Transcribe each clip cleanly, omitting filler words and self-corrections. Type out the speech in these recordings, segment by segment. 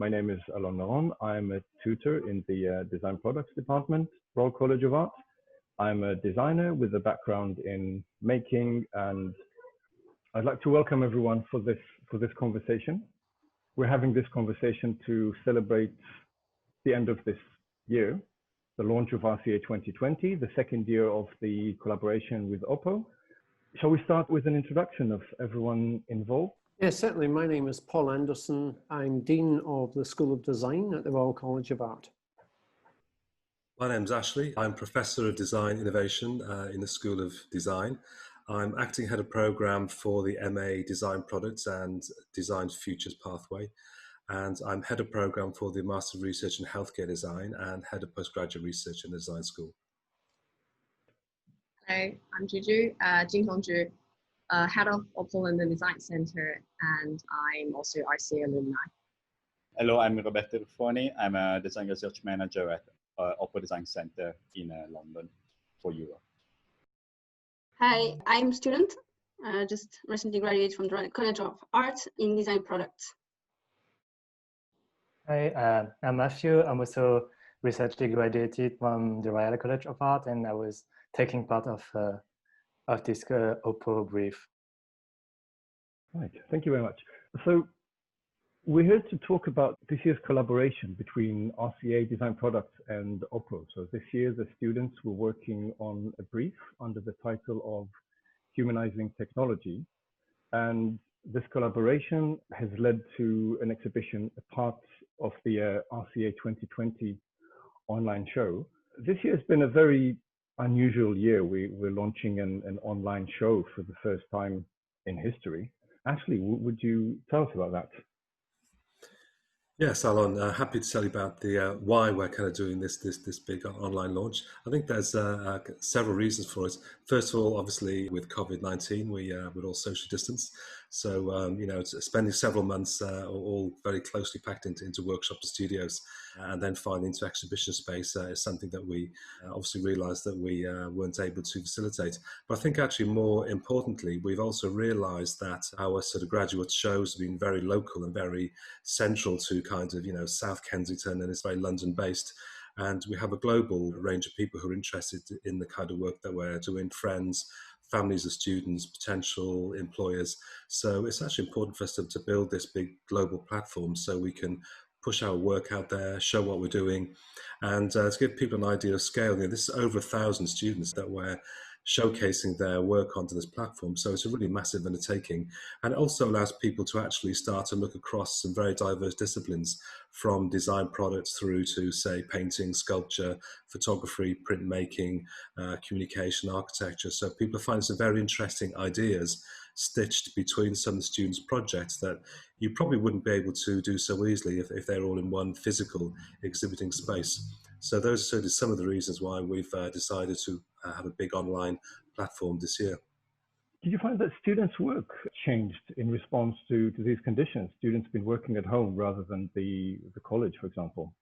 My name is Alon Naron. I'm a tutor in the Design Products Department, Royal College of Art. I'm a designer with a background in making, and I'd like to welcome everyone for this conversation. We're having this conversation to celebrate the end of this year, the launch of RCA 2020, the second year of the collaboration with OPPO. Shall we start with an introduction of everyone involved? Yes, certainly. My name is Paul Anderson. I'm Dean of the School of Design at the Royal College of Art. My name's Ashley. I'm Professor of Design Innovation in the School of Design. I'm Acting Head of Programme for the MA Design Products and Design Futures pathway. And I'm Head of Programme for the Master of Research in Healthcare Design and Head of Postgraduate Research in the Design School. Hello, I'm Juju, Jing Hongju, Head of OPPO in the Design Center, and I'm also RCA alumni. Hello, I'm Roberto Ruffoni. I'm a Design Research Manager at OPPO Design Center in London for Europe. Hi, I'm a student, just recently graduated from the Royal College of Art in Design Products. Hi, I'm Matthew. I'm also recently graduated from the Royal College of Art, and I was taking part of this OPPO brief. Right, thank you very much. So we're here to talk about this year's collaboration between RCA Design Products and OPPO. So this year, the students were working on a brief under the title of Humanizing Technology. And this collaboration has led to an exhibition, a part of the RCA 2020 online show. This year has been a very unusual year. We're launching an online show for the first time in history. Ashley, would you tell us about that? Yes, Alon, happy to tell you about the why we're kind of doing this big online launch. I think there's several reasons for it. First of all, obviously with COVID-19, we're all social distance. So, spending several months all very closely packed into workshop studios and then finally into exhibition space is something that we obviously realized that we weren't able to facilitate. But I think actually more importantly, we've also realized that our sort of graduate shows have been very local and very central to kind of, South Kensington, and it's very London based. And we have a global range of people who are interested in the kind of work that we're doing, friends, families of students, potential employers. So it's actually important for us to build this big global platform so we can push our work out there, show what we're doing, and to give people an idea of scale. This is over 1,000 students that we're showcasing their work onto this platform. So it's a really massive undertaking, and it also allows people to actually start to look across some very diverse disciplines, from design products through to, say, painting, sculpture, photography, printmaking, communication, architecture. So people find some very interesting ideas stitched between some of the students' projects that you probably wouldn't be able to do so easily if they're all in one physical exhibiting space. So those are certainly some of the reasons why we've decided to have a big online platform this year. Did you find that students' work changed in response to these conditions? Students been working at home rather than the college, for example?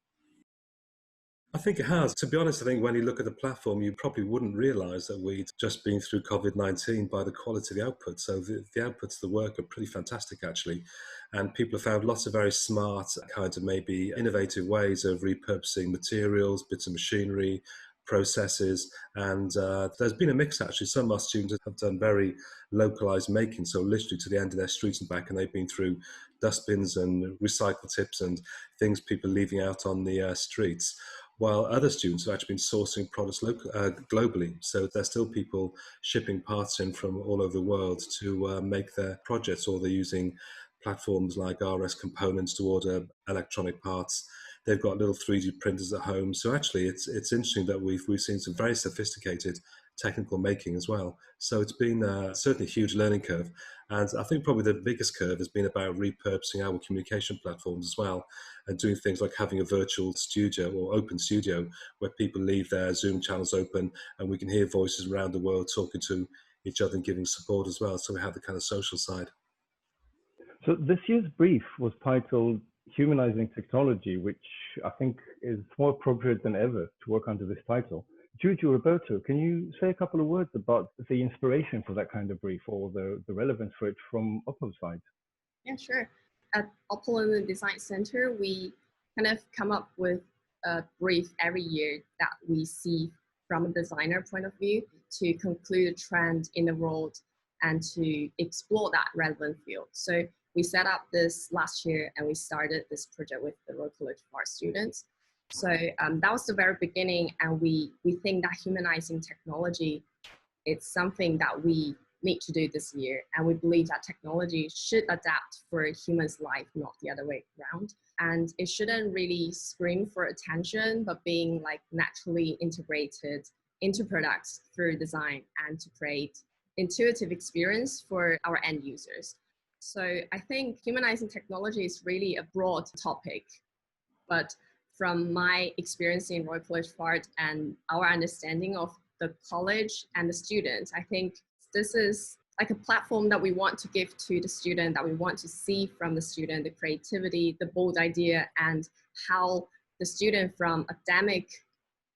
I think it has. To be honest, I think when you look at the platform, you probably wouldn't realise that we'd just been through COVID-19 by the quality of the output. So the outputs of the work are pretty fantastic, actually. And people have found lots of very smart, kind of maybe innovative ways of repurposing materials, bits of machinery, processes, and there's been a mix actually. Some of our students have done very localized making, so literally to the end of their street and back, and they've been through dustbins and recycle tips and things people leaving out on the streets, while other students have actually been sourcing products globally. So there's still people shipping parts in from all over the world to make their projects, or they're using platforms like RS Components to order electronic parts. They've got little 3D printers at home. So actually it's interesting that we've seen some very sophisticated technical making as well. So it's been certainly a huge learning curve. And I think probably the biggest curve has been about repurposing our communication platforms as well, and doing things like having a virtual studio or open studio where people leave their Zoom channels open and we can hear voices around the world talking to each other and giving support as well. So we have the kind of social side. So this year's brief was titled Humanizing Technology, which I think is more appropriate than ever to work under this title. Juju, Roberto, can you say a couple of words about the inspiration for that kind of brief, or the relevance for it from OPPO's side? Yeah, sure. At OPPO and the Design Center, we kind of come up with a brief every year that we see from a designer point of view to conclude a trend in the world and to explore that relevant field. So we set up this last year and we started this project with the Royal College of Art students. So that was the very beginning, and we think that humanizing technology, it's something that we need to do this year. And we believe that technology should adapt for a human's life, not the other way around. And it shouldn't really scream for attention, but being like naturally integrated into products through design and to create intuitive experience for our end users. So I think humanizing technology is really a broad topic, but from my experience in Royal College of Art and our understanding of the college and the students, I think this is like a platform that we want to give to the student, that we want to see from the student, the creativity, the bold idea, and how the student from academic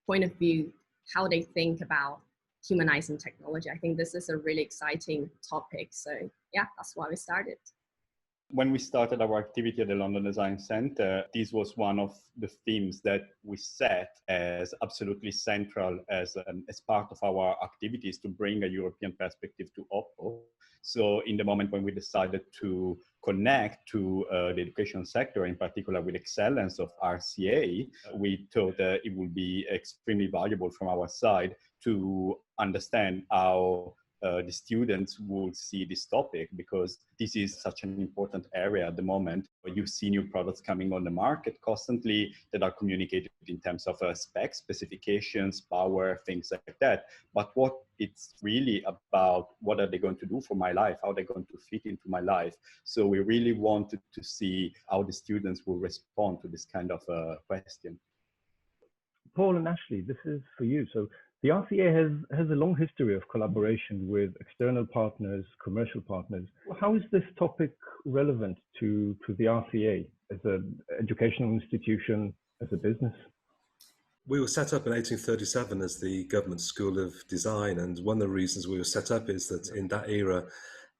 point of view, how they think about humanizing technology. I think this is a really exciting topic. So yeah, that's why we started. When we started our activity at the London Design Center, this was one of the themes that we set as absolutely central as part of our activities to bring a European perspective to OPPO. So in the moment when we decided to connect to the education sector, in particular with excellence of RCA, we thought that it would be extremely valuable from our side to understand how the students will see this topic, because this is such an important area at the moment. You see new products coming on the market constantly that are communicated in terms of specs, specifications, power, things like that. But what it's really about, what are they going to do for my life? How are they going to fit into my life? So we really wanted to see how the students will respond to this kind of question. Paul and Ashley, this is for you. So the RCA has a long history of collaboration with external partners, commercial partners. How is this topic relevant to the RCA as an educational institution, as a business? We were set up in 1837 as the Government School of Design, and one of the reasons we were set up is that in that era,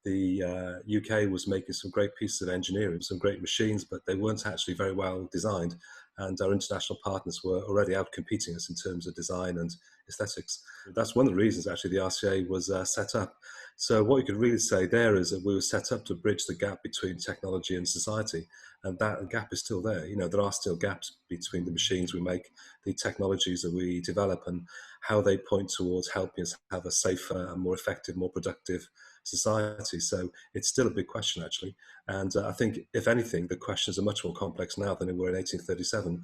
the UK was making some great pieces of engineering, some great machines, but they weren't actually very well designed. And our international partners were already out competing us in terms of design and aesthetics. That's one of the reasons actually the RCA was set up. So what you could really say there is that we were set up to bridge the gap between technology and society. And that gap is still there. You know, there are still gaps between the machines we make, the technologies that we develop, and how they point towards helping us have a safer and more effective, more productive society. So it's still a big question, actually. And I think, if anything, the questions are much more complex now than they were in 1837.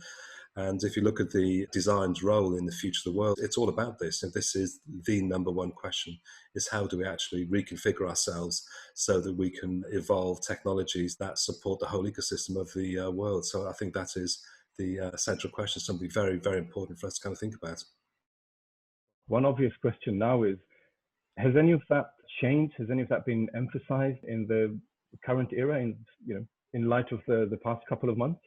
And if you look at the design's role in the future of the world, it's all about this. And this is the number one question, is how do we actually reconfigure ourselves so that we can evolve technologies that support the whole ecosystem of the world. So I think that is the central question, something very, very important for us to kind of think about. One obvious question now is, has any of that changed? Has any of that been emphasized in the current era, in light of the past couple of months?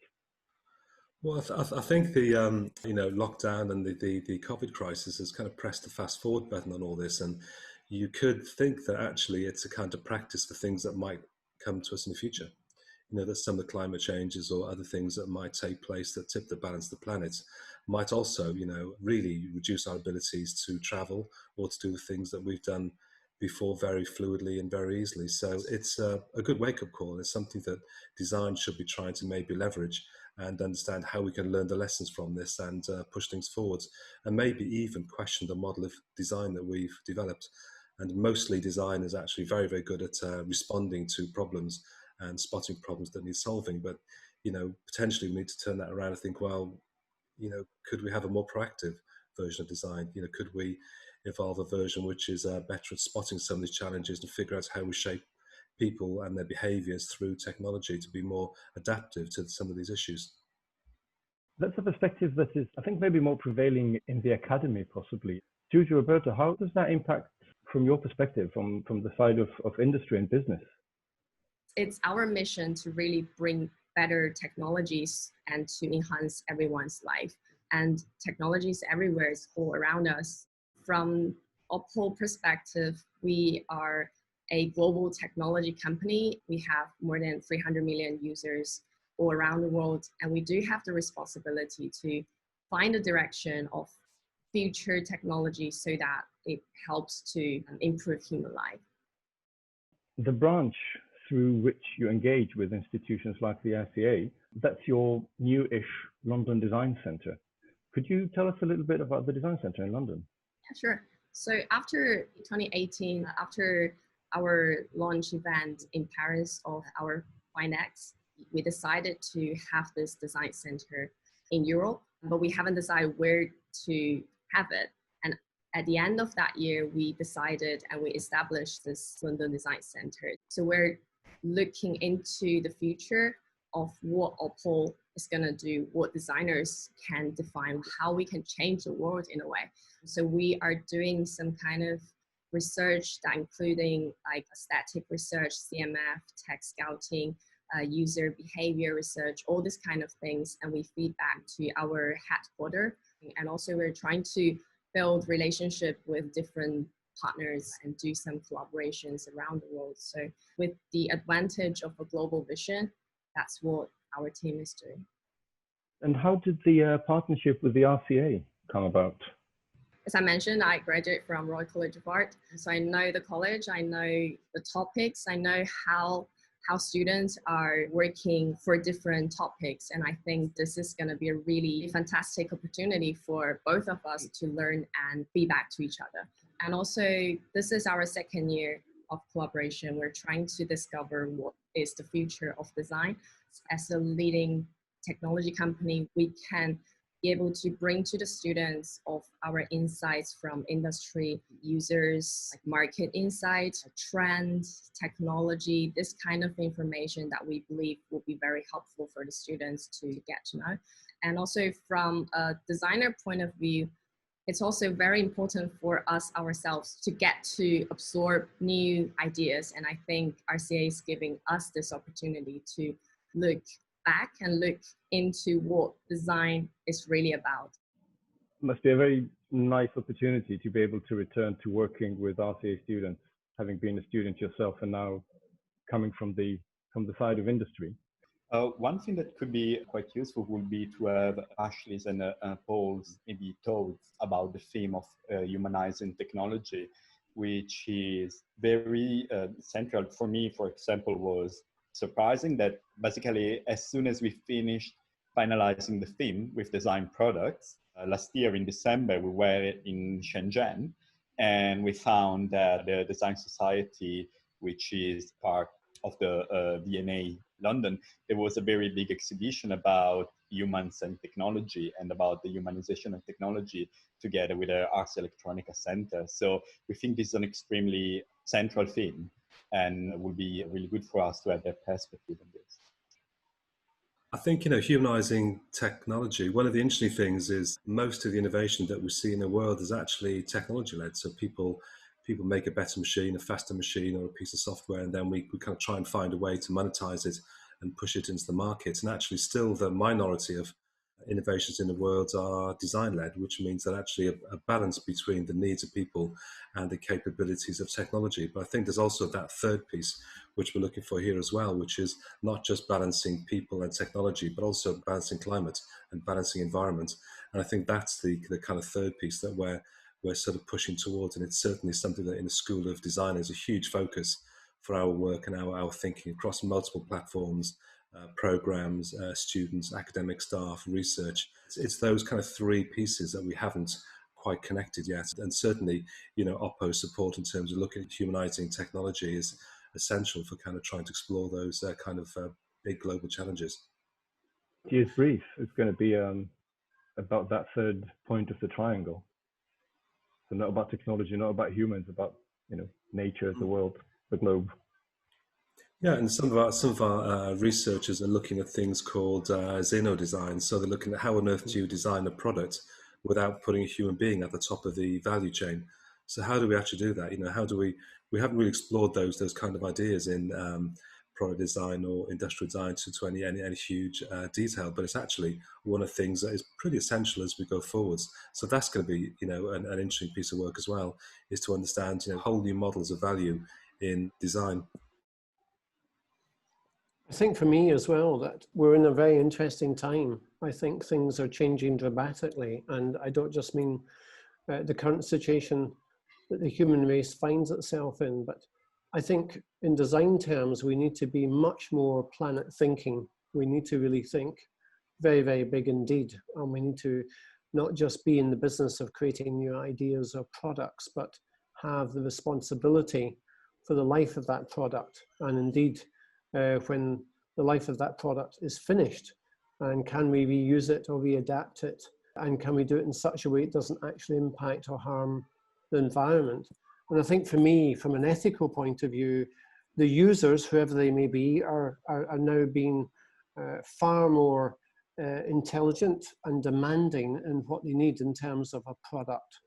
Well, I think the lockdown and the COVID crisis has kind of pressed the fast forward button on all this, and you could think that actually it's a kind of practice for things that might come to us in the future. You know, that some of the climate changes or other things that might take place that tip the balance of the planet might also, really reduce our abilities to travel or to do the things that we've done before very fluidly and very easily. So it's a good wake-up call. It's something that design should be trying to maybe leverage and understand how we can learn the lessons from this and push things forward, and maybe even question the model of design that we've developed. And mostly design is actually very, very good at responding to problems and spotting problems that need solving. But, potentially we need to turn that around and think, well, could we have a more proactive version of design? Could we evolve a version which is better at spotting some of these challenges and figure out how we shape people and their behaviors through technology to be more adaptive to some of these issues? That's a perspective that is, I think, maybe more prevailing in the academy, possibly. Giorgio, Roberto, how does that impact from your perspective, from the side of industry and business? It's our mission to really bring better technologies and to enhance everyone's life. And technologies everywhere is all around us. From OPPO perspective, we are a global technology company. We have more than 300 million users all around the world, and we do have the responsibility to find a direction of future technology so that it helps to improve human life. The branch through which you engage with institutions like the RCA, that's your new-ish London Design Centre. Could you tell us a little bit about the Design Centre in London? Yeah, sure. So after 2018, after our launch event in Paris of our Finex, we decided to have this design center in Europe, but we haven't decided where to have it. And at the end of that year, we decided and we established this London Design Center. So we're looking into the future of what OPPO is going to do, what designers can define, how we can change the world in a way. So we are doing some kind of research that including like static research, CMF, tech scouting, user behavior research, all this kind of things, and we feed back to our headquarters. And also we're trying to build relationship with different partners and do some collaborations around the world. So with the advantage of a global vision, that's what our team is doing. And how did the partnership with the RCA come about? As I mentioned, I graduated from Royal College of Art. So I know the college, I know the topics, I know how students are working for different topics. And I think this is going to be a really fantastic opportunity for both of us to learn and feedback to each other. And also, this is our second year of collaboration. We're trying to discover what is the future of design. As a leading technology company, we can be able to bring to the students of our insights from industry users, like market insights, trends, technology, this kind of information that we believe will be very helpful for the students to get to know. And also from a designer point of view, it's also very important for us ourselves to get to absorb new ideas. And I think RCA is giving us this opportunity to look back and look into what design is really about. It must be a very nice opportunity to be able to return to working with RCA students, having been a student yourself and now coming from the side of industry. One thing that could be quite useful would be to have Ashley's and Paul's maybe thoughts about the theme of humanizing technology, which is very central for me. For example, was surprising that basically as soon as we finished finalizing the theme with design products, last year in December, we were in Shenzhen and we found that the Design Society, which is part of the DNA London, there was a very big exhibition about humans and technology and about the humanization of technology together with the Ars Electronica Center. So we think this is an extremely central theme and it will be really good for us to have that perspective on this. I think, humanizing technology, one of the interesting things is most of the innovation that we see in the world is actually technology-led. So people make a better machine, a faster machine, or a piece of software, and then we kind of try and find a way to monetize it and push it into the market. And actually still the minority of innovations in the world are design-led, which means that actually a balance between the needs of people and the capabilities of technology. But I think there's also that third piece, which we're looking for here as well, which is not just balancing people and technology, but also balancing climate and balancing environment. And I think that's the kind of third piece that we're sort of pushing towards. And it's certainly something that in the School of Design is a huge focus for our work and our thinking across multiple platforms, programs, students, academic staff, research. It's those kind of three pieces that we haven't quite connected yet. And certainly, OPPO's support in terms of looking at humanizing technology is essential for kind of trying to explore those kind of big global challenges. Year's brief is going to be about that third point of the triangle. So not about technology, not about humans, about nature, the world, the globe. Yeah, and some of our researchers are looking at things called xeno-design. So they're looking at how on earth do you design a product without putting a human being at the top of the value chain. So how do we actually do that? How do we haven't really explored those kind of ideas in product design or industrial design to any huge detail, but it's actually one of the things that is pretty essential as we go forwards. So that's going to be an interesting piece of work as well, is to understand whole new models of value in design. I think for me as well that we're in a very interesting time. I think things are changing dramatically, and I don't just mean the current situation that the human race finds itself in, but I think in design terms, we need to be much more planet thinking. We need to really think very, very big indeed. And we need to not just be in the business of creating new ideas or products, but have the responsibility for the life of that product. And indeed, when the life of that product is finished, and can we reuse it or readapt it? And can we do it in such a way it doesn't actually impact or harm the environment? And I think for me, from an ethical point of view, the users, whoever they may be, are now being far more intelligent and demanding in what they need in terms of a product,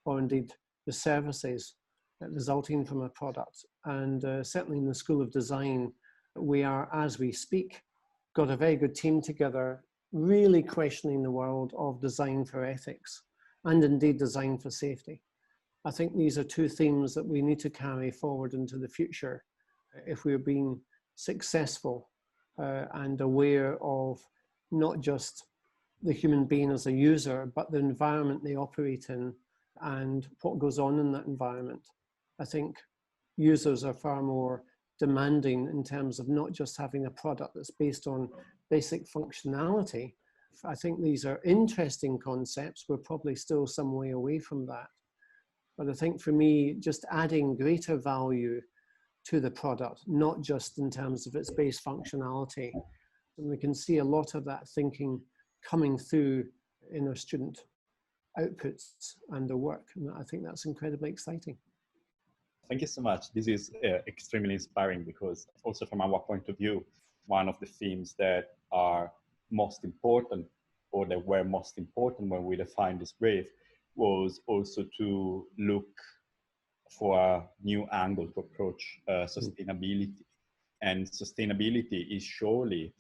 or indeed the services resulting from a product. And certainly in the School of Design, we are, as we speak, got a very good team together, really questioning the world of design for ethics and indeed design for safety. I think these are two themes that we need to carry forward into the future if we're being successful and aware of not just the human being as a user, but the environment they operate in and what goes on in that environment. I think users are far more demanding in terms of not just having a product that's based on basic functionality. I think these are interesting concepts. We're probably still some way away from that. But I think for me, just adding greater value to the product, not just in terms of its base functionality. And we can see a lot of that thinking coming through in our student outputs and their work. And I think that's incredibly exciting. Thank you so much. This is extremely inspiring because also from our point of view, one of the themes that are most important or that were most important when we defined this brief was also to look for a new angle to approach sustainability. And sustainability is surely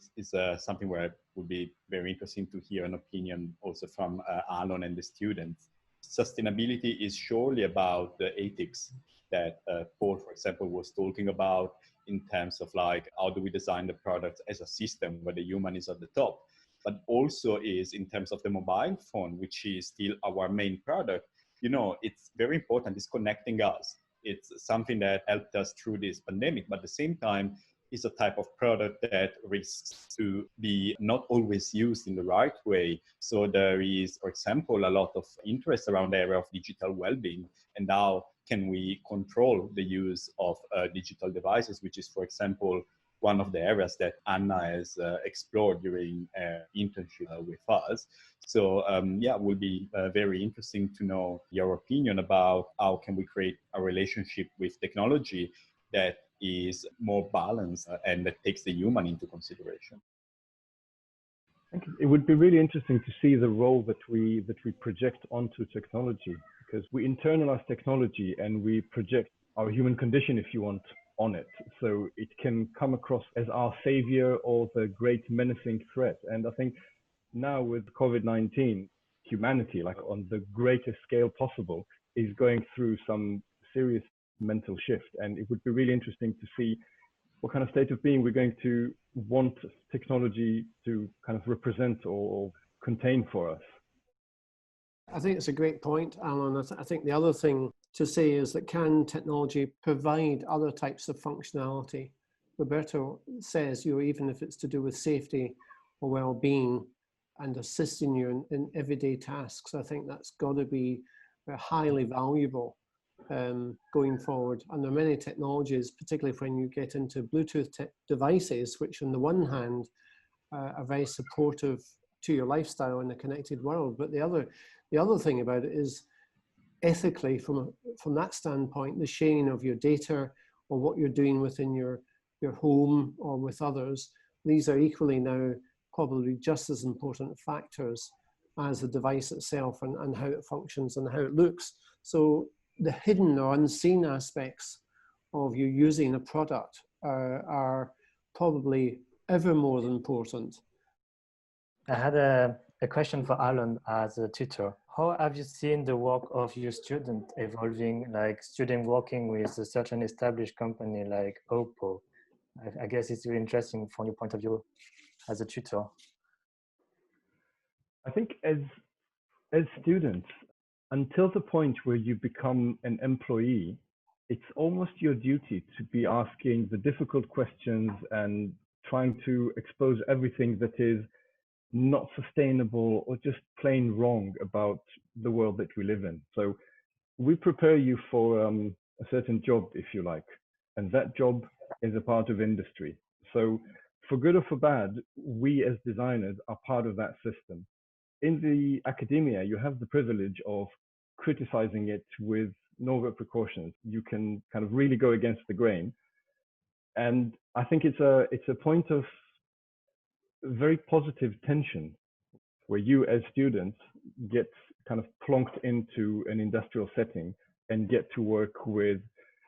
something where it would be very interesting to hear an opinion also from Alon and the students. Sustainability is surely about the ethics that Paul, for example, was talking about in terms of like, how do we design the product as a system where the human is at the top, but also is in terms of the mobile phone, which is still our main product. You know, it's very important. It's connecting us. It's something that helped us through this pandemic, but at the same time, it's a type of product that risks to be not always used in the right way. So there is, for example, a lot of interest around the area of digital well-being and how can we control the use of digital devices, which is, for example, one of the areas that Anna has explored during internship with us. So yeah, it will be very interesting to know your opinion about how can we create a relationship with technology that is more balanced and that takes the human into consideration. I think it would be really interesting to see the role that we project onto technology, because we internalize technology and we project our human condition, if you want, on it. So it can come across as our savior or the great menacing threat. And I think now with COVID-19, humanity, like on the greatest scale possible, is going through some serious mental shift. And it would be really interesting to see what kind of state of being we're going to want technology to kind of represent or contain for us. I think it's a great point, Alan. I think the other thing to say is that can technology provide other types of functionality? Roberto says, even if it's to do with safety or well-being and assisting you in everyday tasks, I think that's got to be highly valuable going forward. And there are many technologies, particularly when you get into Bluetooth devices, which on the one hand are very supportive to your lifestyle in a connected world. But the other thing about it is ethically, from that standpoint, the sharing of your data or what you're doing within your home or with others, these are equally now probably just as important factors as the device itself and how it functions and how it looks. So the hidden or unseen aspects of you using a product are probably ever more important. I had a A question for Alan as a tutor. How have you seen the work of your student evolving, like student working with such an established company like OPPO? I guess it's really interesting from your point of view as a tutor. I think as students, until the point where you become an employee, it's almost your duty to be asking the difficult questions and trying to expose everything that is not sustainable or just plain wrong about the world that we live in. So we prepare you for a certain job, if you like, and that job is a part of industry. So for good or for bad, we as designers are part of that system. In the academia, you have the privilege of criticizing it with no repercussions. You can kind of really go against the grain. And I think it's a point of very positive tension where you as students get kind of plonked into an industrial setting and get to work with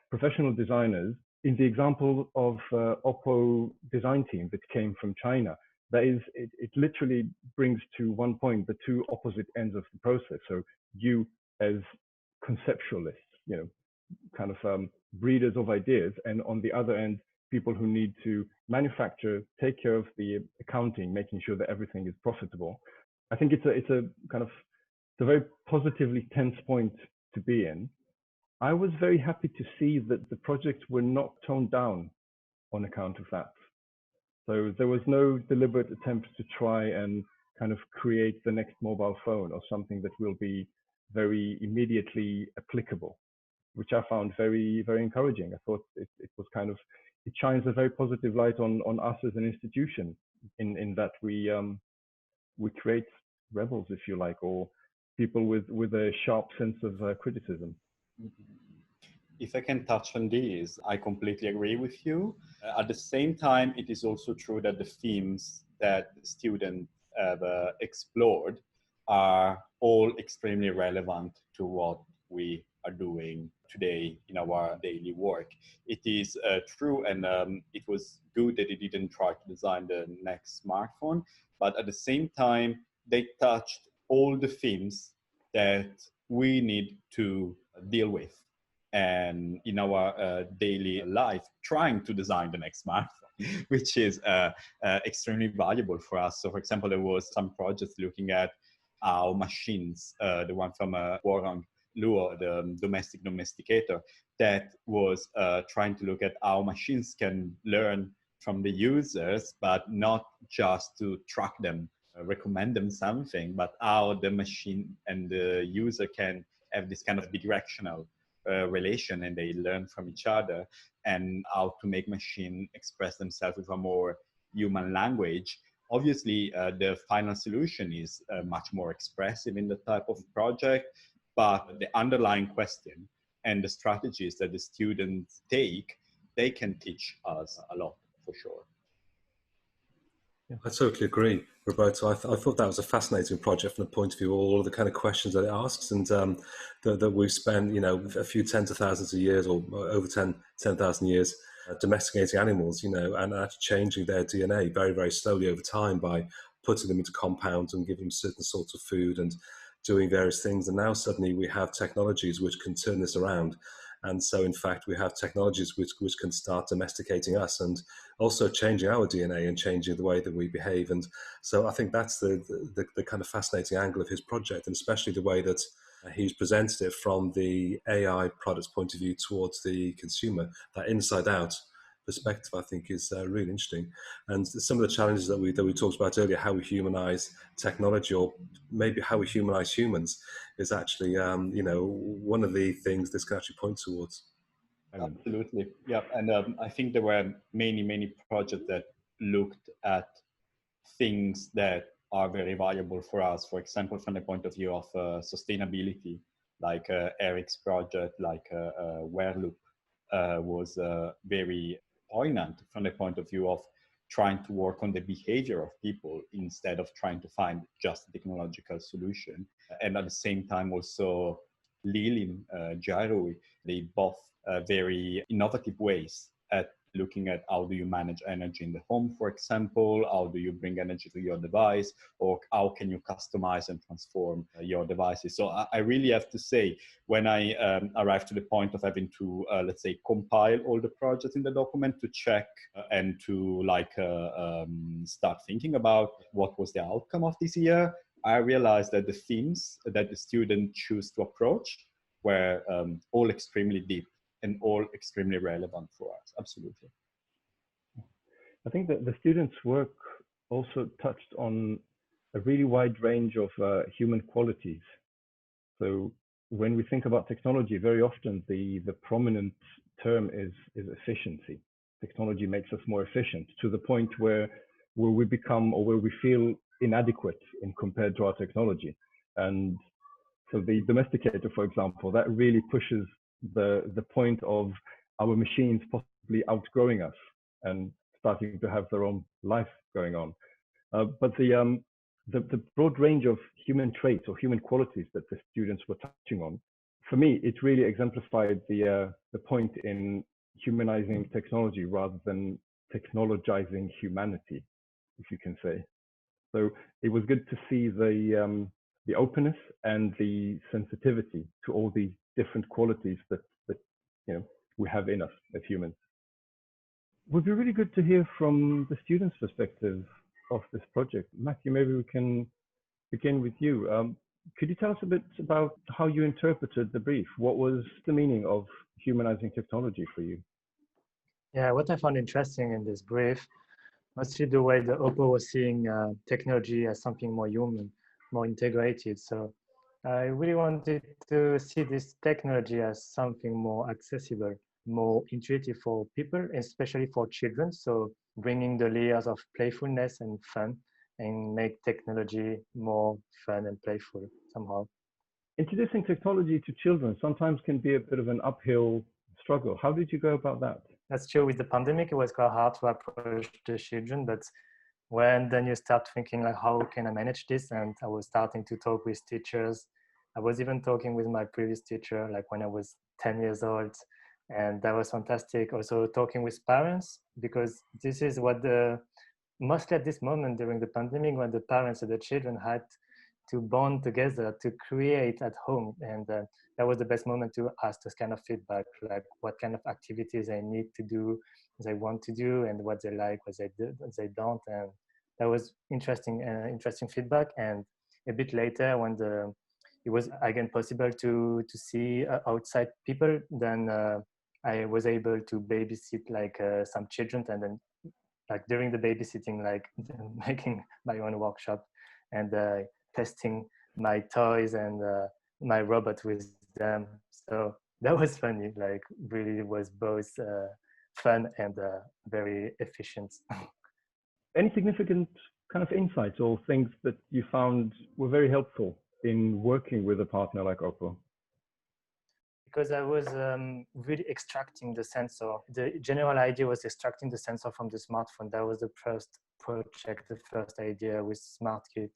professional designers. In the example of OPPO design team that came from China, that is, it literally brings to one point the two opposite ends of the process. So you as conceptualists, you know, kind of breeders of ideas, and on the other end, people who need to manufacture, take care of the accounting, making sure that everything is profitable. I think it's a kind of it's a very positively tense point to be in. I was very happy to see that the projects were not toned down on account of that. So there was no deliberate attempt to try and kind of create the next mobile phone or something that will be very immediately applicable, which I found very, very encouraging. I thought it was kind of, it shines a very positive light on us as an institution in that we create rebels, if you like, or people with a sharp sense of criticism. If I can touch on this, I completely agree with you. At the same time, it is also true that the themes that the students have explored are all extremely relevant to what we are doing today in our daily work. It is true, and it was good that they didn't try to design the next smartphone, but at the same time, they touched all the themes that we need to deal with and in our daily life, trying to design the next smartphone, which is extremely valuable for us. So, for example, there was some projects looking at how machines, the one from Warhang Luo, the domestic domesticator, that was trying to look at how machines can learn from the users, but not just to track them, recommend them something, but how the machine and the user can have this kind of bidirectional relation, and they learn from each other, and how to make machine express themselves with a more human language. Obviously, the final solution is much more expressive in the type of project, but the underlying question and the strategies that the students take, they can teach us a lot for sure. Yeah. I totally agree, Roberto. I thought that was a fascinating project from the point of view of all of the kind of questions that it asks, and that we've spent, you know, a few tens of thousands of years, or over 10,000 years, domesticating animals, you know, and actually changing their DNA very, very slowly over time by putting them into compounds and giving them certain sorts of food and doing various things. And now suddenly we have technologies which can turn this around. And so, in fact, we have technologies which can start domesticating us and also changing our DNA and changing the way that we behave. And so I think that's the kind of fascinating angle of his project, and especially the way that he's presented it from the AI product's point of view towards the consumer. That inside out perspective, I think, is really interesting. And some of the challenges that we talked about earlier, how we humanize technology, or maybe how we humanize humans, is actually you know, one of the things this can actually point towards. Absolutely, yeah. And I think there were many projects that looked at things that are very valuable for us. For example, from the point of view of sustainability, like Eric's project, like Wereloop, was very poignant from the point of view of trying to work on the behavior of people instead of trying to find just a technological solution. And at the same time, also Lilin, Jairui, they both very innovative ways at looking at how do you manage energy in the home, for example, how do you bring energy to your device, or how can you customize and transform your devices. So I really have to say, when I arrived to the point of having to, let's say, compile all the projects in the document to check and to start thinking about what was the outcome of this year, I realized that the themes that the student choose to approach were all extremely deep and all extremely relevant for us. Absolutely. I think that the students' work also touched on a really wide range of human qualities. So when we think about technology, very often the prominent term is efficiency. Technology makes us more efficient to the point where we become, or where we feel inadequate in compared to our technology. And so the domesticator, for example, that really pushes the point of our machines possibly outgrowing us and starting to have their own life going on. But the broad range of human traits or human qualities that the students were touching on, for me, it really exemplified the point in humanizing technology rather than technologizing humanity, if you can say. So it was good to see the openness and the sensitivity to all these different qualities that we have in us as humans. It would be really good to hear from the students' perspective of this project. Matthew, maybe we can begin with you. Could you tell us a bit about how you interpreted the brief? What was the meaning of humanizing technology for you? Yeah, what I found interesting in this brief, mostly the way the OPPO was seeing technology as something more human, more integrated. So I really wanted to see this technology as something more accessible, more intuitive for people, especially for children. So bringing the layers of playfulness and fun and make technology more fun and playful somehow. Introducing technology to children sometimes can be a bit of an uphill struggle. How did you go about that? That's true. With the pandemic, it was quite hard to approach the children, but when then you start thinking like, how can I manage this? And I was starting to talk with teachers. I was even talking with my previous teacher, like when I was 10 years old. And that was fantastic. Also talking with parents, because this is what mostly at this moment during the pandemic, when the parents and the children had to bond together to create at home. And that was the best moment to ask this kind of feedback, like what kind of activities they need to do, they want to do, and what they like, what they do, what they don't. And that was interesting feedback. And a bit later, when it was again possible to see outside people, then I was able to babysit like some children, and then like during the babysitting, like making my own workshop and testing my toys and my robot with them. So that was funny, like really was both fun and very efficient. Any significant kind of insights or things that you found were very helpful in working with a partner like OPPO? Because I was really extracting the sensor. The general idea was extracting the sensor from the smartphone. That was the first project, the first idea with SmartKit.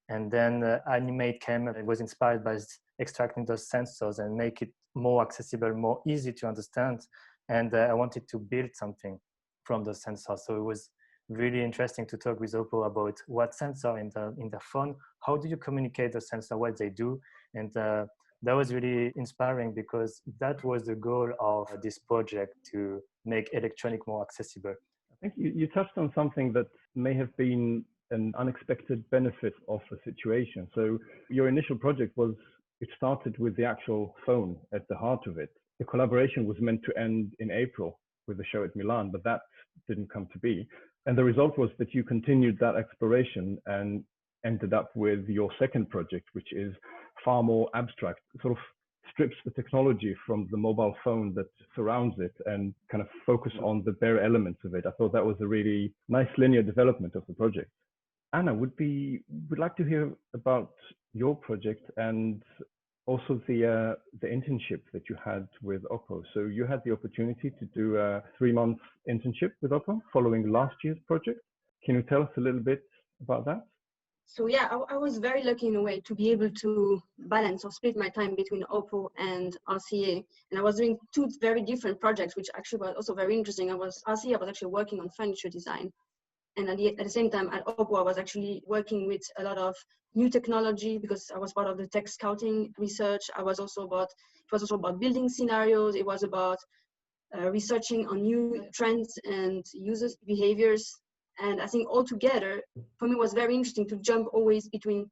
And then Animate came and it was inspired by extracting those sensors and make it more accessible, more easy to understand. And I wanted to build something from those sensors. So it was really interesting to talk with OPPO about what sensor in the phone, how do you communicate the sensor, what they do. And that was really inspiring, because that was the goal of this project, to make electronic more accessible. I think you touched on something that may have been an unexpected benefit of the situation. So your initial project it started with the actual phone at the heart of it. The collaboration was meant to end in April with the show at Milan, but that didn't come to be. And the result was that you continued that exploration and ended up with your second project, which is far more abstract, sort of strips the technology from the mobile phone that surrounds it and kind of focus on the bare elements of it. I thought that was a really nice linear development of the project. Anna, would like to hear about your project and also the internship that you had with OPPO. So you had the opportunity to do a 3-month internship with OPPO following last year's project. Can you tell us a little bit about that? So yeah, I was very lucky in a way to be able to balance or split my time between OPPO and RCA. And I was doing two very different projects, which actually was also very interesting. RCA, I was actually working on furniture design. And at the same time at OPPO, I was actually working with a lot of new technology because I was part of the tech scouting research. It was also about building scenarios. It was about researching on new trends and users behaviors. And I think altogether, for me, it was very interesting to jump always between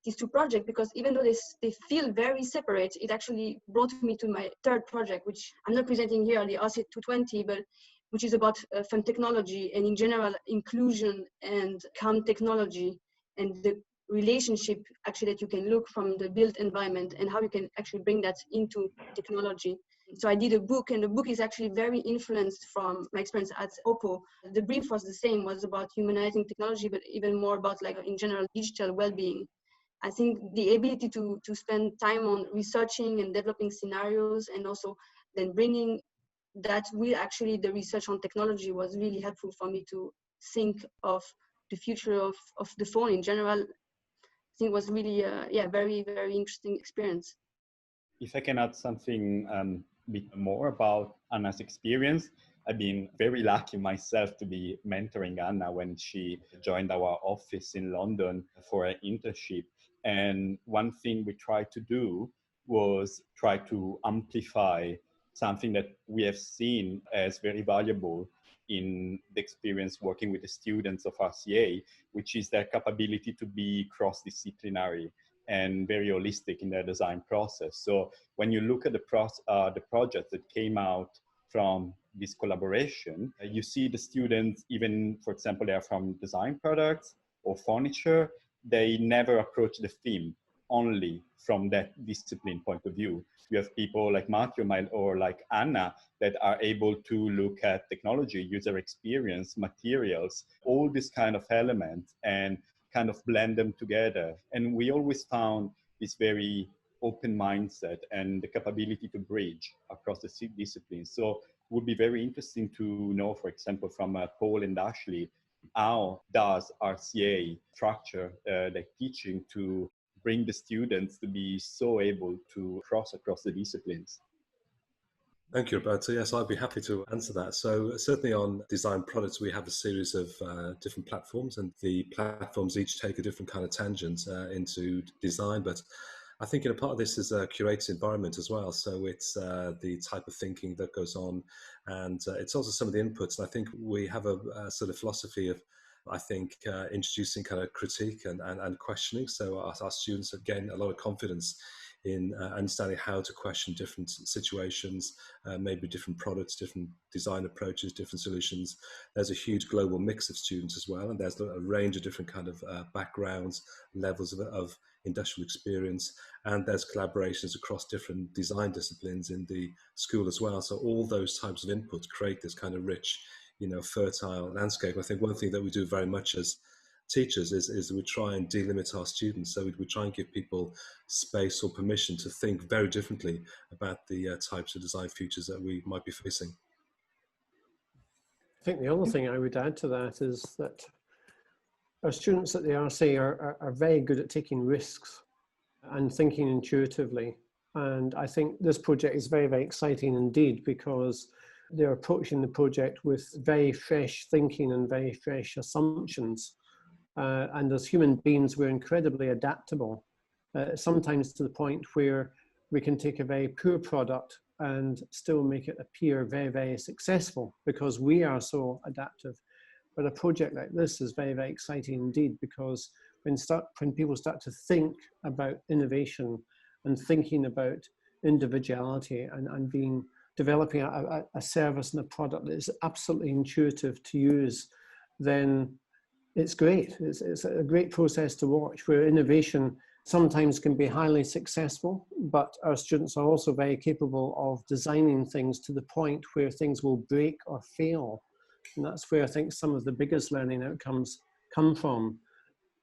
these two projects, because even though they feel very separate, it actually brought me to my third project, which I'm not presenting here, the RC 220, but which is about fun technology and in general inclusion and calm technology, and the relationship actually that you can look from the built environment and how you can actually bring that into technology. So I did a book, and the book is actually very influenced from my experience at OPPO. The brief was the same, was about humanizing technology, but even more about like in general digital well-being. I think the ability to spend time on researching and developing scenarios, and also then bringing that with actually the research on technology, was really helpful for me to think of the future of the phone in general. I think it was really very, very interesting experience. If I can add something a bit more about Anna's experience, I've been very lucky myself to be mentoring Anna when she joined our office in London for an internship. And one thing we tried to do was try to amplify something that we have seen as very valuable in the experience working with the students of RCA, which is their capability to be cross-disciplinary and very holistic in their design process. So when you look at the project that came out from this collaboration, you see the students, even, for example, they are from design products or furniture, they never approach the theme only from that discipline point of view. You have people like Matthew or like Anna that are able to look at technology, user experience, materials, all these kind of elements, and kind of blend them together. And we always found this very open mindset and the capability to bridge across the disciplines. So it would be very interesting to know, for example, from Paul and Ashley, how does RCA structure the teaching to bring the students to be so able to cross across the disciplines? Thank you, Roberto. Yes, I'd be happy to answer that. So certainly on design products, we have a series of different platforms, and the platforms each take a different kind of tangent into design. But I think a part of this is a curated environment as well. So it's the type of thinking that goes on, and it's also some of the inputs. And I think we have a sort of philosophy of, I think, introducing kind of critique and questioning. So our students gain a lot of confidence in understanding how to question different situations, maybe different products, different design approaches, different solutions. There's a huge global mix of students as well, and there's a range of different kind of backgrounds, levels of industrial experience, and there's collaborations across different design disciplines in the school as well. So all those types of inputs create this kind of rich, fertile landscape. I think one thing that we do very much as teachers is we try and delimit our students. So we try and give people space or permission to think very differently about the types of design futures that we might be facing. I think the other thing I would add to that is that our students at the RCA are very good at taking risks and thinking intuitively. And I think this project is very, very exciting indeed, because they're approaching the project with very fresh thinking and very fresh assumptions. And as human beings, we're incredibly adaptable, sometimes to the point where we can take a very poor product and still make it appear very, very successful because we are so adaptive. But a project like this is very, very exciting indeed, because when people start to think about innovation and thinking about individuality and developing a service and a product that is absolutely intuitive to use, then it's great. It's a great process to watch, where innovation sometimes can be highly successful, but our students are also very capable of designing things to the point where things will break or fail. And that's where I think some of the biggest learning outcomes come from.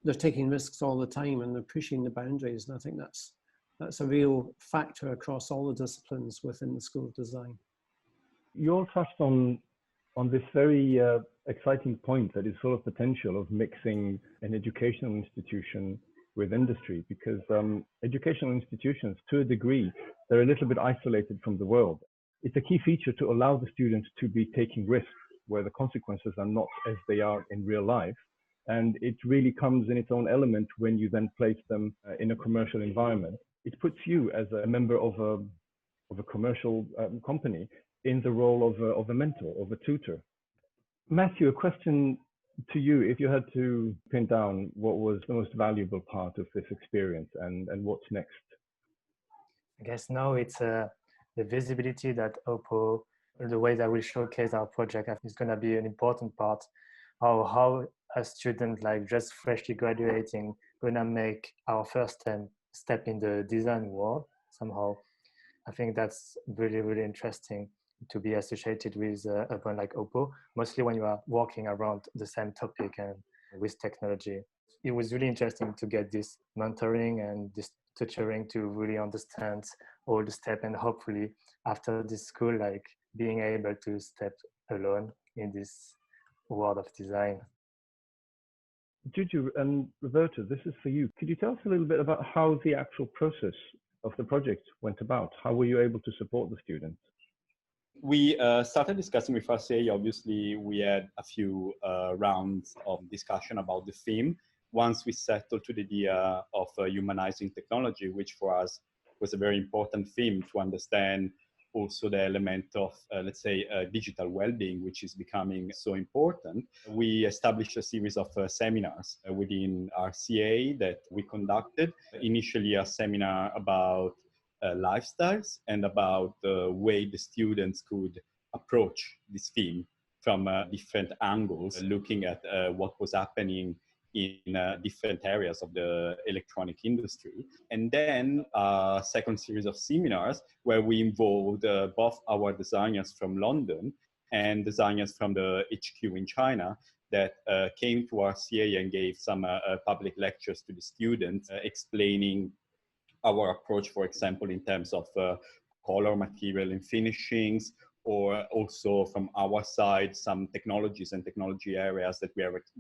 They're taking risks all the time and they're pushing the boundaries. And I think that's a real factor across all the disciplines within the School of Design. You all touched on this very exciting point that is full of potential of mixing an educational institution with industry, because educational institutions, to a degree, they're a little bit isolated from the world. It's a key feature to allow the students to be taking risks where the consequences are not as they are in real life. And it really comes in its own element when you then place them in a commercial environment. It puts you as a member of a commercial company in the role of a mentor, of a tutor. Matthew, a question to you. If you had to pin down what was the most valuable part of this experience and what's next? I guess now it's the visibility that OPPO, the way that we showcase our project is going to be an important part. How a student like just freshly graduating going to make our first step in the design world somehow. I think that's really, really interesting to be associated with a brand like OPPO, mostly when you are walking around the same topic and with technology. It was really interesting to get this mentoring and this tutoring to really understand all the steps, and hopefully after this school, like being able to step alone in this world of design. Juju and Roberto, this is for you. Could you tell us a little bit about how the actual process of the project went about? How were you able to support the students? We started discussing with RCA. Obviously, we had a few rounds of discussion about the theme. Once we settled to the idea of humanizing technology, which for us was a very important theme to understand also the element of, let's say, digital well-being, which is becoming so important. We established a series of seminars within RCA that we conducted. Initially, a seminar about lifestyles and about the way the students could approach this theme from different angles, looking at what was happening in different areas of the electronic industry. And then a second series of seminars where we involved both our designers from London and designers from the HQ in China that came to RCA and gave some public lectures to the students, explaining our approach, for example, in terms of color, material, and finishings, or also from our side, some technologies and technology areas that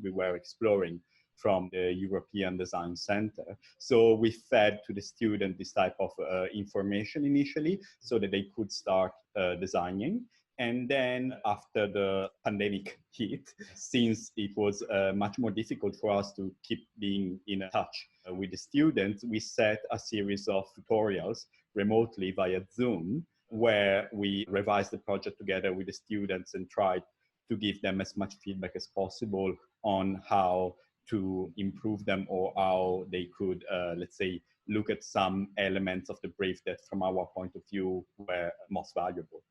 we were exploring from the European Design Center. So we fed to the student this type of information initially so that they could start designing. And then after the pandemic hit, since it was much more difficult for us to keep being in touch with the students, we set a series of tutorials remotely via Zoom, where we revised the project together with the students and tried to give them as much feedback as possible on how to improve them or how they could, let's say, look at some elements of the brief that from our point of view were most valuable.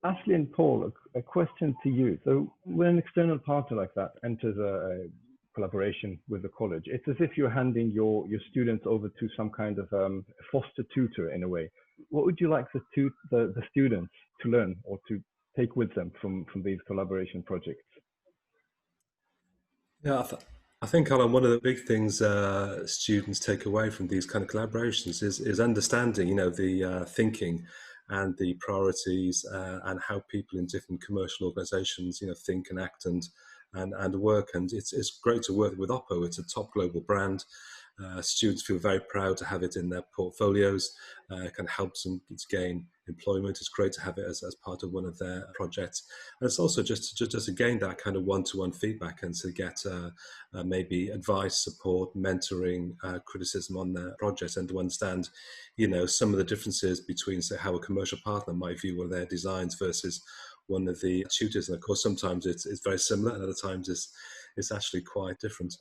Ashley and Paul, a question to you. So when an external partner like that enters a collaboration with the college, it's as if you're handing your students over to some kind of foster tutor in a way. What would you like the students to learn or to take with them from these collaboration projects? Yeah, I think, Alan, one of the big things students take away from these kind of collaborations is understanding, you know, the thinking and the priorities and how people in different commercial organizations, you know, think and act and work. And it's great to work with OPPO. It's a top global brand. Students feel very proud to have it in their portfolios. It can help them to gain employment. It's great to have it as part of one of their projects. And it's also just to gain that kind of one-to-one feedback and to get maybe advice, support, mentoring, criticism on their projects, and to understand, you know, some of the differences between, say, how a commercial partner might view one of their designs versus one of the tutors. And of course, sometimes it's very similar, and other times it's actually quite different.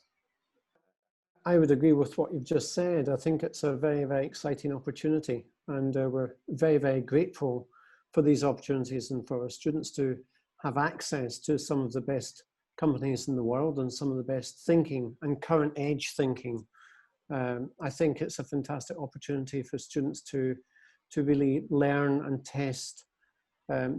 I would agree with what you've just said. I think it's a very, very exciting opportunity, and we're very, very grateful for these opportunities and for our students to have access to some of the best companies in the world and some of the best thinking and current age thinking. I think it's a fantastic opportunity for students to really learn and test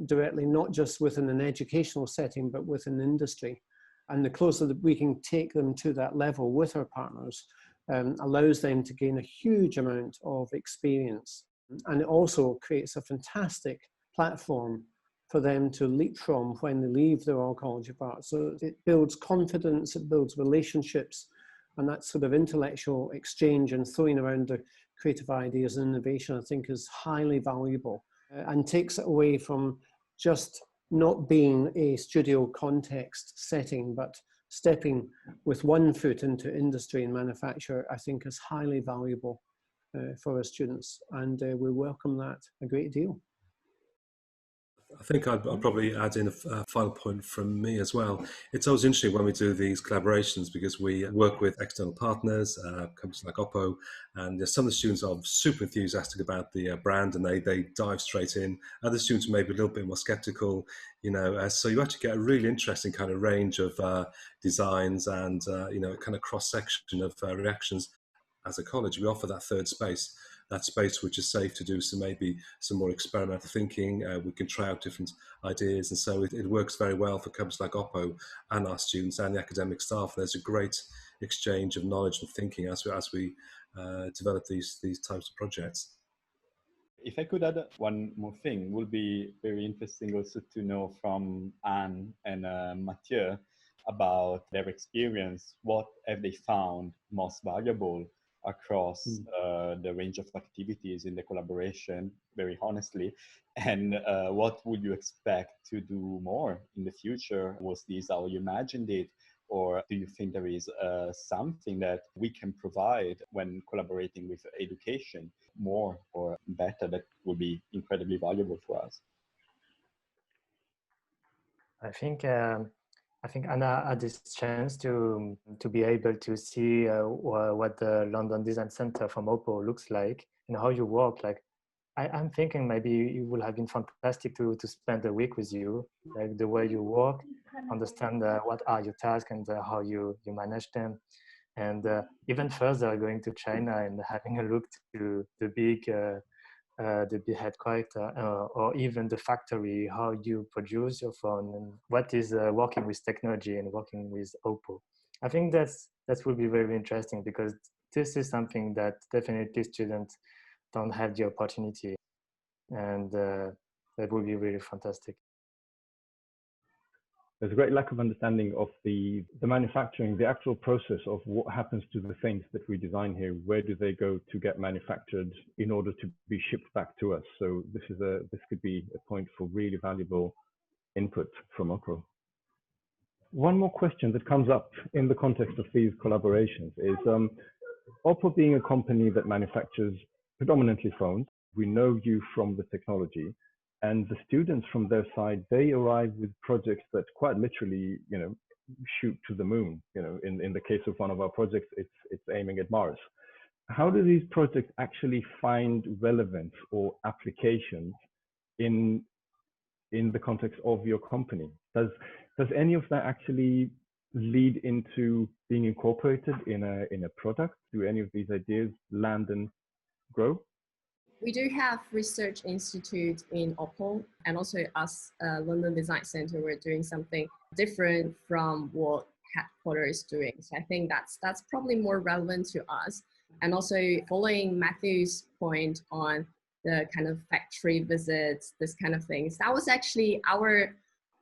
directly, not just within an educational setting, but within industry. And the closer that we can take them to that level with our partners allows them to gain a huge amount of experience. And it also creates a fantastic platform for them to leap from when they leave the Royal College of Art. So it builds confidence, it builds relationships, and that sort of intellectual exchange and throwing around the creative ideas and innovation, I think, is highly valuable and takes it away from just not being a studio context setting, but stepping with one foot into industry and manufacture, I think, is highly valuable for our students, and we welcome that a great deal. I think I'd probably add in a final point from me as well. It's always interesting when we do these collaborations because we work with external partners, companies like OPPO, and some of the students are super enthusiastic about the brand and they dive straight in. Other students may be a little bit more skeptical, so you actually get a really interesting kind of range of designs and, kind of cross-section of reactions. As a college, we offer that third space. That space which is safe to do maybe some more experimental thinking. We can try out different ideas, and so it works very well for companies like OPPO and our students and the academic staff. There's a great exchange of knowledge and thinking as we develop these types of projects. If I could add one more thing, it would be very interesting also to know from Anne and Mathieu about their experience. What have they found most valuable across the range of activities in the collaboration, very honestly, and what would you expect to do more in the future? Was this how you imagined it, or do you think there is something that we can provide when collaborating with education more or better that would be incredibly valuable for us? I think Anna had this chance to be able to see what the London Design Center from OPPO looks like and how you work. Like, I'm thinking maybe it would have been fantastic to spend a week with you, like the way you work, understand what are your tasks and how you manage them. And even further, going to China and having a look to the big headquarters or even the factory, how you produce your phone and what is working with technology and working with OPPO. I think that will be very interesting because this is something that definitely students don't have the opportunity, and that would be really fantastic. There's a great lack of understanding of the manufacturing, the actual process of what happens to the things that we design here. Where do they go to get manufactured in order to be shipped back to us? So this could be a point for really valuable input from OPPO. One more question that comes up in the context of these collaborations is OPPO being a company that manufactures predominantly phones. We know you from the technology. And the students from their side, they arrive with projects that quite literally, shoot to the moon. In the case of one of our projects, it's aiming at Mars. How do these projects actually find relevance or applications in the context of your company? Does any of that actually lead into being incorporated in a product? Do any of these ideas land and grow? We do have research institute in OPPO, and also us, London Design Center, we're doing something different from what headquarters is doing. So I think that's probably more relevant to us. And also following Matthew's point on the kind of factory visits, this kind of things, that was actually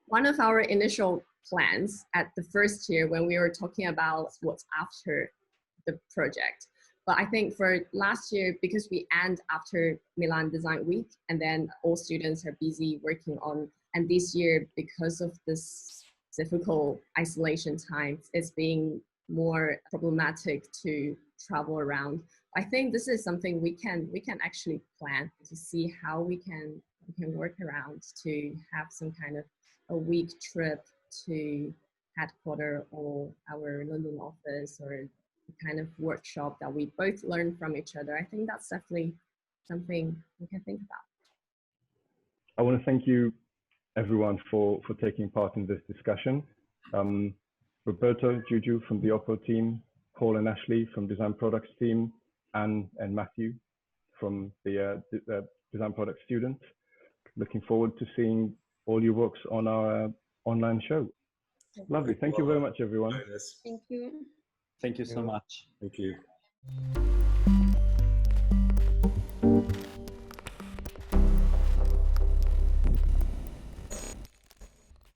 one of our initial plans at the first year when we were talking about what's after the project. But I think for last year, because we end after Milan Design Week, and then all students are busy working on, and this year, because of this difficult isolation times, it's being more problematic to travel around. I think this is something we can actually plan to see how we can work around to have some kind of a week trip to headquarters or our London office, or kind of workshop that we both learn from each other. I think that's definitely something we can think about. I want to thank you, everyone, for taking part in this discussion. Roberto, Juju from the OPPO team, Paul and Ashley from Design Products team, Anne and Matthew from the Design Products students. Looking forward to seeing all your works on our online show. Lovely. Thank you very much, everyone. Thank you. Thank you so much. Thank you.